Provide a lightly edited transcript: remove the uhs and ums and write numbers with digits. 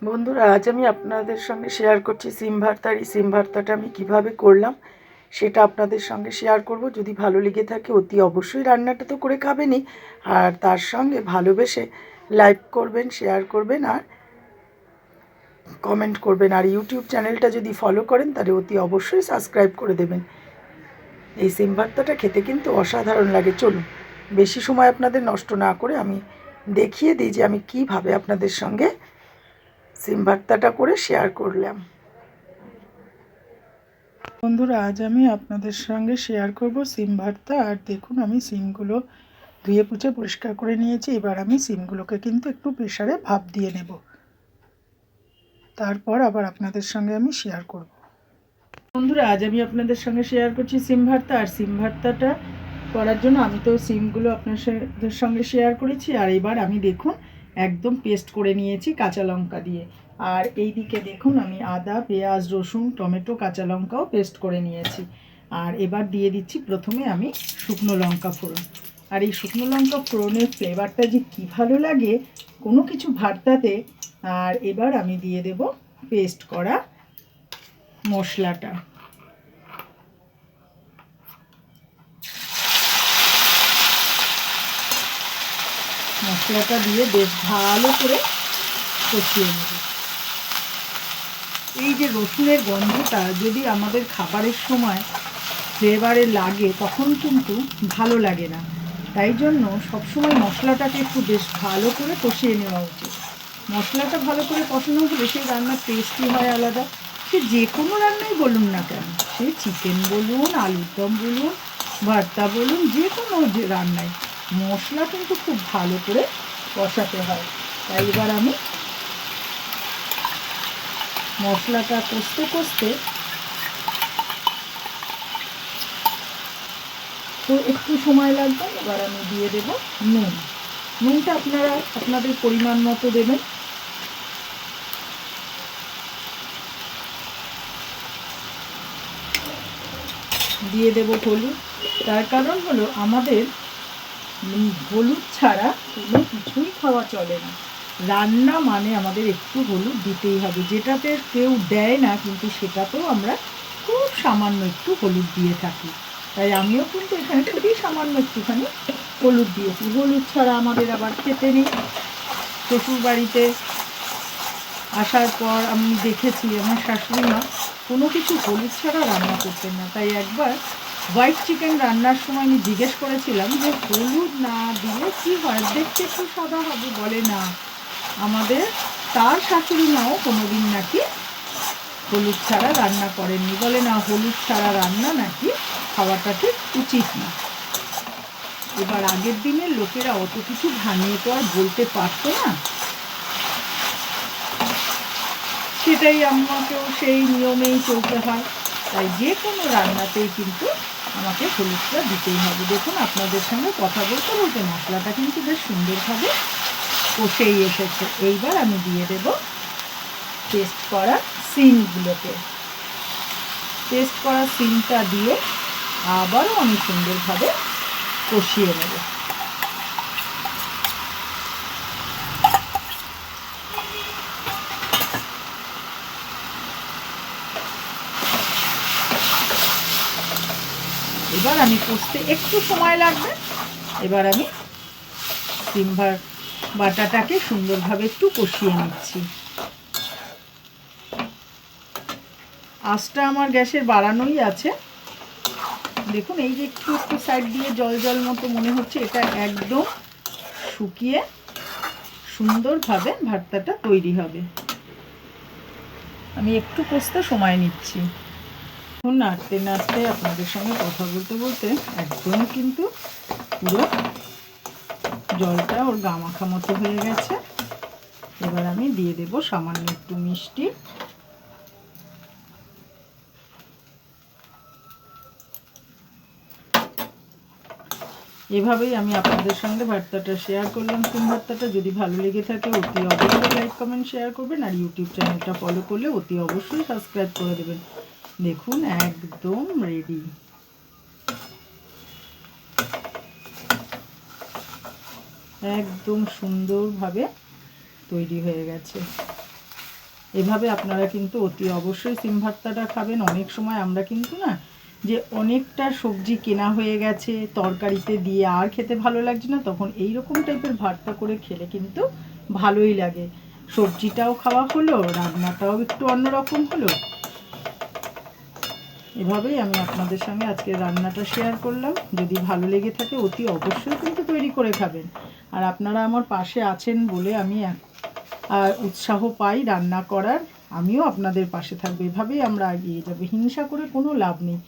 বন্ধুরা, আজ আমি আপনাদের সঙ্গে শেয়ার করছি সিম ভর্তা। এই সিম ভর্তাটা আমি কিভাবে করলাম সেটা আপনাদের সঙ্গে শেয়ার করব। যদি ভালো লেগে থাকে অতি অবশ্যই রান্নাটা তো করে খাবেনই, আর তার সঙ্গে ভালোবেসে লাইক করবেন, শেয়ার করবেন আর কমেন্ট করবেন। আর ইউটিউব চ্যানেলটা যদি ফলো করেন তাহলে অতি অবশ্যই সাবস্ক্রাইব করে দেবেন। এই সিম ভর্তাটা খেতে কিন্তু অসাধারণ লাগে। চলুন বেশি সময় আপনাদের নষ্ট না করে আমি দেখিয়ে দিই যে আমি কিভাবে আপনাদের সঙ্গে সিম ভর্তাটা করে শেয়ার করলাম। বন্ধুরা, আজ আমি আপনাদের সঙ্গে শেয়ার করব সিম ভর্তা। আর দেখুন, আমি সিমগুলো ধুয়ে পুছে পরিষ্কার করে নিয়েছি। এবার আমি সিমগুলোকে কিন্তু একটু প্রেসারে ভাপ দিয়ে নেব, তারপর আবার আপনাদের সঙ্গে আমি শেয়ার করব। বন্ধুরা, আজ আমি আপনাদের সঙ্গে শেয়ার করছি সিম ভর্তা। আর সিম ভর্তাটা করার জন্য আমি তো সিমগুলো আপনাদের সঙ্গে শেয়ার করেছি। আর এবার আমি দেখুন একদম পেস্ট করে নিয়েছি কাঁচা লঙ্কা দিয়ে। আর এই দিকে দেখুন আমি আদা, পেঁয়াজ, রসুন, টমেটো, কাঁচা লঙ্কাও পেস্ট করে নিয়েছি। আর এবার দিয়ে দিচ্ছি প্রথমে আমি শুকনো লঙ্কা ফোড়ন। আর এই শুকনো লঙ্কা ফোড়নের ফ্লেভারটা যে কী ভালো লাগে কোনো কিছু ভর্তাতে। আর এবার আমি দিয়ে দেব পেস্ট করা মশলাটা। মশলাটা দিয়ে বেশ ভালো করে কষিয়ে নেব। এই যে রসুনের গন্ধটা যদি আমাদের খাবারের সময় ফ্লেভারে লাগে তখন কিন্তু ভালো লাগে না। তাই জন্য সবসময় মশলাটাকে একটু বেশ ভালো করে কষিয়ে নেওয়া উচিত। মশলাটা ভালো করে কষানো হলে সেই রান্নার টেস্টই হয় আলাদা। সে যে কোনো রান্নাই বলুন না কেন, সে চিকেন বলুন, আলুর দম বলুন, ভর্তা বলুন, যে কোনো যে রান্নায় মশলা কিন্তু খুব ভালো করে কষাতে হয়। তাই এবার আমি মশলাটা কষতে কষতে তো একটু সময় লাগবে। এবার আমি দিয়ে দেব নুন। নুনটা আপনারা আপনাদের পরিমাণ মতো দেবেন। দিয়ে দেব হলুদ। তার কারণ হলো আমাদের হলুদ ছাড়া কোনো কিছুই খাওয়া চলে না। রান্না মানে আমাদের একটু হলুদ দিতেই হবে। যেটাতে কেউ দেয় না কিন্তু সেটাতেও আমরা খুব সামান্য একটু হলুদ দিয়ে থাকি। তাই আমিও কিন্তু এখানে খুবই সামান্য একটুখানি হলুদ দিয়েছি। হলুদ ছাড়া আমাদের আবার খেতে নেই। শ্বশুরবাড়িতে আসার পর আমি দেখেছি আমার শাশুড়ি মা কোনো কিছু হলুদ ছাড়া রান্না করতেন না। তাই একবার হোয়াইট চিকেন রান্নার সময় আমি জিজ্ঞেস করেছিলাম যে হলুদ না দিলে কী হয়, দেখতে একটু সাদা হবে। বলে না, আমাদের তার শাশুড়ি মাও কোনোদিন নাকি হলুদ ছাড়া রান্না করেননি। বলে না, হলুদ ছাড়া রান্না নাকি খাওয়াটা ঠিক উচিত না। এবার আগের দিনের লোকেরা অত কিছু ভাঙিয়ে তো আর বলতে পারতো না। সেটাই আমাকেও সেই নিয়মেই চলতে হয়। তাই যে কোনো রান্নাতেই কিন্তু আমাকে হলুদটা দিতেই হবে। দেখুন আপনাদের সঙ্গে কথা বলতে বলতে মশলাটা কিন্তু বেশ সুন্দরভাবে কষেই এসেছে। এইবার আমি দিয়ে দেব পেস্ট করা সিমগুলোকে। পেস্ট করা সিমটা দিয়ে আবারও আমি সুন্দরভাবে কষিয়ে নেব। এবার আমি কষতে একটু সময় লাগবে। এবার আমি সিম বাটাটাকে সুন্দরভাবে একটু কষিয়ে নিচ্ছি। আঁচটা আমার গ্যাসের বাড়ানোই আছে। দেখুন এই যে একটু একটু সাইড দিয়ে জল জল মতো মনে হচ্ছে, এটা একদম শুকিয়ে সুন্দরভাবে ভর্তাটা তৈরি হবে। আমি একটু কষতে সময় নিচ্ছি। এখন নাড়তে নাড়তে আপনাদের সঙ্গে কথা বলতে বলতে একদম কিন্তু পুরো জলটা ওর গা মাখা মতো হয়ে গেছে। এবার আমি দিয়ে দেব সামান্য একটু মিষ্টি। এভাবেই আমি আপনাদের সঙ্গে ভর্তাটা শেয়ার করলাম। সিম ভর্তাটা যদি ভালো লেগে থাকে অতি অবশ্যই লাইক কমেন্ট শেয়ার করবেন। আর ইউটিউব চ্যানেলটা ফলো করলে অতি অবশ্যই সাবস্ক্রাইব করে দেবেন। দেখুন একদম রেডি। একদম সুন্দরভাবে তৈরি হয়ে গেছে। এভাবে আপনারা কিন্তু অতি অবশ্যই সিম ভর্তাটা খাবেন। অনেক সময় আমরা কিন্তু না যে অনেকটা সবজি কেনা হয়ে গেছে তরকারিতে দিয়ে আর খেতে ভালো লাগছে না, তখন এই রকম টাইপের ভর্তা করে খেলে কিন্তু ভালোই লাগে। সবজিটাও খাওয়া হলো, রান্নাটাও একটু অন্যরকম হলো। এভাবেই আমি আপনাদের সঙ্গে আজকে রান্নাটা শেয়ার করলাম। যদি ভালো লেগে থাকে অতি অবশ্যই কিন্তু তৈরি করে খাবেন। আর আপনারা আমার পাশে আছেন বলে আমি উৎসাহ পাই রান্না করার। আমিও আপনাদের পাশে থাকবো। এভাবেই আমরা এগিয়ে যাবো। হিংসা করে কোনো লাভ নেই।